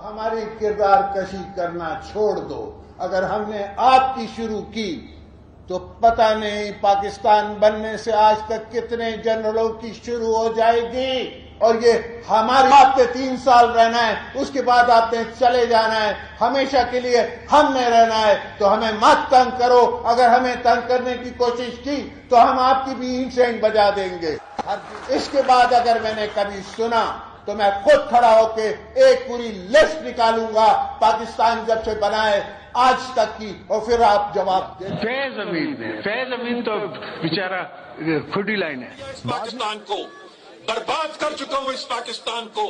हमारी किरदार कशी करना छोड़ दो। अगर हमने आपकी शुरू की तो पता नहीं पाकिस्तान बनने से आज तक कितने जनरलों की शुरू हो जाएगी। और ये हमारी आपने 3 साल रहना है, उसके बाद आपने चले जाना है, हमेशा के लिए हमने रहना है। तो हमें मत तंग करो। अगर हमें तंग करने की कोशिश की तो हम आपकी भी इंसेंट बजा देंगे। इसके बाद अगर मैंने कभी सुना तो मैं खुद खड़ा होके एक पूरी लिस्ट निकालूंगा पाकिस्तान जब से बना है आज तक की, और फिर आप जवाब दें। फैज अमीन तो बेचारा खुदी लाइन है। पाकिस्तान को बर्बाद कर चुका हूं, इस पाकिस्तान को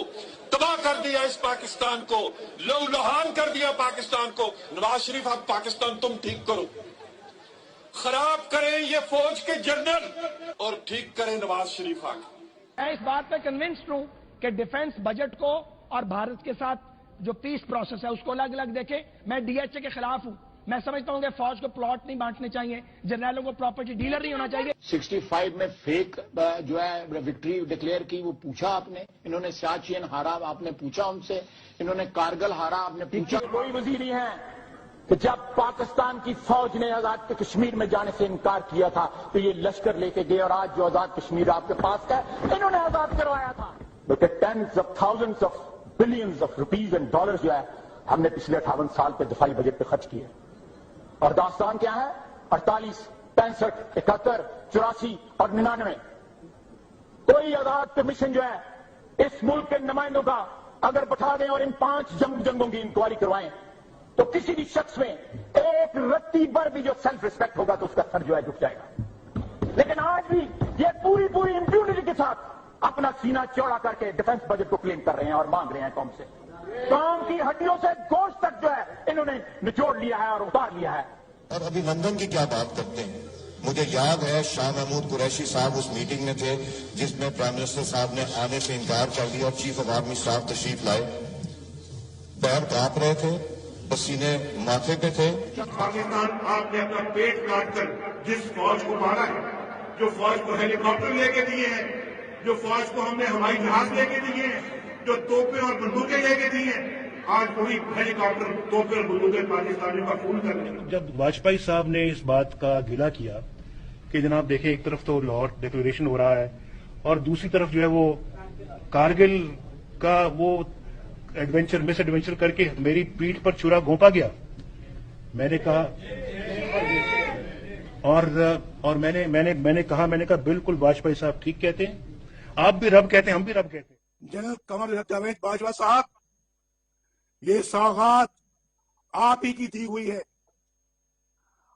तबाह कर दिया, इस पाकिस्तान को लहूलुहान कर दिया पाकिस्तान को। नवाज शरीफ आप पाकिस्तान तुम ठीक करो, खराब करें ये फौज के जनरल और ठीक करें नवाज शरीफ आके। मैं इस बात पे कन्विंस्ड हूं कि डिफेंस बजट को और भारत के साथ जो पीस प्रोसेस है उसको अलग अलग देखे। मैं डीएचए के खिलाफ हूं। मैं समझता हूं कि फौज को प्लॉट नहीं बांटने चाहिए, जनरलों को प्रॉपर्टी डीलर नहीं होना चाहिए। 65 में फेक जो है विक्ट्री डिक्लेयर की, वो पूछा आपने। इन्होंने सियाचिन हारा, आपने पूछा उनसे। इन्होंने कारगिल हारा, आपने पूछा। कोई वजीर नहीं है कि जब पाकिस्तान की फौज ने आजाद कश्मीर में जाने से इनकार किया था तो ये लश्कर लेके गए, और आज जो आजाद कश्मीर आपके पास है इन्होंने आजाद करवाया था। Tens of thousands of billions of rupees and dollars जो है हमने पिछले 58 साल पे दफाई बजट पे खर्च किए। और दास्तान क्या है? 48, 65, 71, 84 और 99। कोई आजाद कमीशन जो है इस मुल्क के नुमाइंदों का अगर बैठा दें और इन 5 जंगों की इंक्वायरी करवाएं तो किसी भी शख्स में एक रत्ती भर भी जो सेल्फ रिस्पेक्ट होगा तो उसका सर जो है झुक जाएगा। लेकिन आज भी ये पूरी इंप्यूनिटी के साथ अपना सीना चौड़ा करके डिफेंस बजट को क्लेम कर रहे हैं और मांग रहे हैं कौम से। कौम की हड्डियों से गोश्त तक जो है इन्होंने निचोड़ लिया है और उतार लिया है। और अभिनंदन की क्या बात करते हैं। मुझे याद है शाह महमूद कुरैशी साहब उस मीटिंग में थे जिसमें प्राइम मिनिस्टर साहब ने आने से इनकार कर दिया और चीफ ऑफ आर्मी स्टाफ तशरीफ लाए। पैर कांप रहे थे, पसीने माथे पे थे। पाकिस्तान आपने अपना पेट काट कर जिस फौज को मारा है, जो फौज को हेलीकॉप्टर लेके दिए हैं, जो फौज को हमने हवाई जहाज लेके दिए हैं, जो तोपें और बंदूकें लेके दी हैं, आज वही हेलीकॉप्टर तोपें और बंदूकें पाकिस्तानियों का खून कर रहे हैं। जब वाजपेयी साहब ने इस बात का गिला किया कि जनाब देखें, एक तरफ तो लाहौर डिक्लेरेशन हो रहा है और दूसरी तरफ जो है वो कारगिल का वो मिस एडवेंचर करके मेरी पीठ पर छुरा घोंपा गया। मैंने कहा और मैंने कहा बिल्कुल वाजपेयी साहब ठीक कहते हैं, आप भी रब कहते हैं, हम भी रब कहते हैं। जनरल कमर जावेद बाजवा साहब, ये सौगात आप ही की दी हुई है।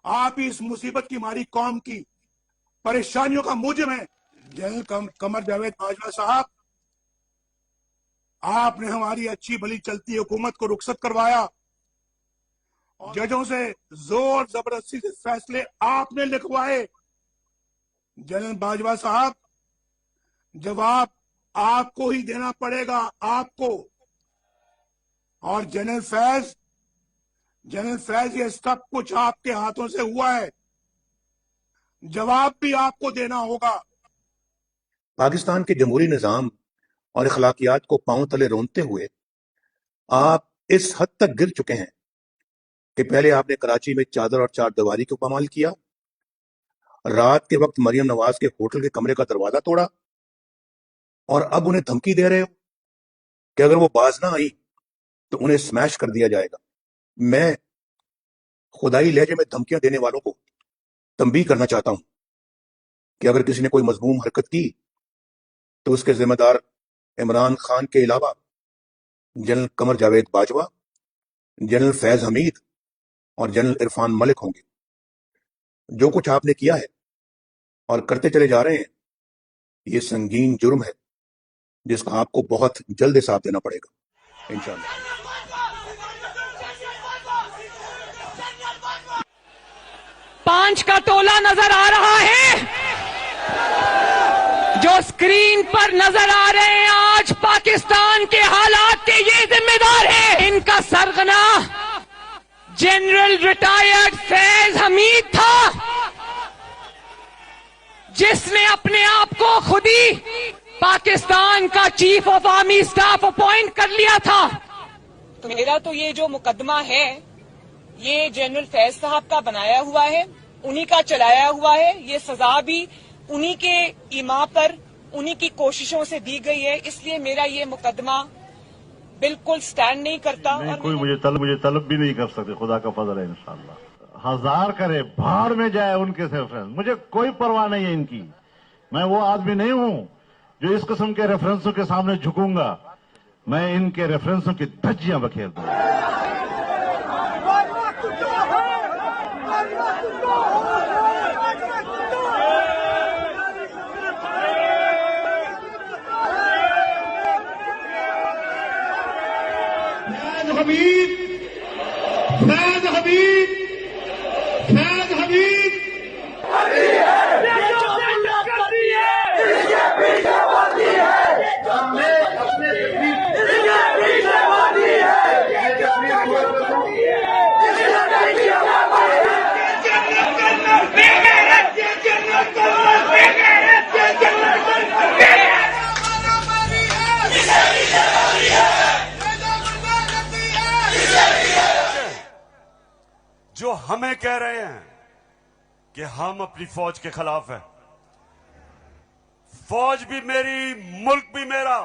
आप ही इस मुसीबत की मारी कौम की परेशानियों का मूजिब है। जनरल कमर जावेद बाजवा साहब, आपने हमारी अच्छी भली चलती हुकूमत को रुखसत करवाया। जजों से जोर जबरदस्ती से फैसले आपने लिखवाए। जनरल बाजवा साहब, जवाब आपको ही देना पड़ेगा, आपको। और जनरल फैज, ये सब कुछ आपके हाथों से हुआ है, जवाब भी आपको देना होगा। पाकिस्तान के जमहूरी निजाम और अखलाकियात को पांव तले रोनते हुए आप इस हद तक गिर चुके हैं कि पहले आपने कराची में चादर और चार दीवारी को पामाल किया, रात के वक्त मरियम नवाज के होटल के कमरे का दरवाजा तोड़ा, और अब उन्हें धमकी दे रहे हो कि अगर वो बाज ना आई तो उन्हें स्मैश कर दिया जाएगा। मैं खुदाई लहजे में धमकियां देने वालों को तंबीह करना चाहता हूं कि अगर किसी ने कोई मजमूम हरकत की तो उसके जिम्मेदार इमरान खान के अलावा जनरल कमर जावेद बाजवा, जनरल फैज हमीद और जनरल इरफान मलिक होंगे। जो कुछ आपने किया है और करते चले जा रहे हैं, ये संगीन जुर्म है जिसका आपको बहुत जल्द हिसाब देना पड़ेगा इंशाअल्लाह। 5 का टोला नजर आ रहा है, जो स्क्रीन पर नजर आ रहे हैं आज पाकिस्तान के हालात के ये जिम्मेदार है। इनका सरगना जनरल रिटायर्ड फैज हमीद था, जिसने अपने आप को खुद ही पाकिस्तान का chief of army staff appoint कर लिया था। تو میرا تو یہ جو مقدمہ ہے یہ جنرل فیض صاحب کا بنایا ہوا ہے، انہی کا چلایا ہوا ہے، یہ سزا بھی انہی کے ایما پر انہی کی کوششوں سے دی گئی ہے، اس لیے میرا یہ مقدمہ بالکل سٹینڈ نہیں کرتا. نہیں کوئی مجھے طلب بھی نہیں کر سکتے، خدا کا فضل ہے انشاءاللہ. ہزار کرے بھاڑ میں جائے ان کے ریفرنس، مجھے کوئی پرواہ نہیں ہے ان کی. میں وہ آدمی نہیں ہوں جو اس قسم کے ریفرنسوں کے سامنے جھکوں گا. میں ان کے ریفرنسوں کی دھجیاں بکھیر دوں گا. فیض حبیب جو ہمیں کہہ رہے ہیں کہ ہم اپنی فوج کے خلاف ہیں. فوج بھی میری، ملک بھی میرا.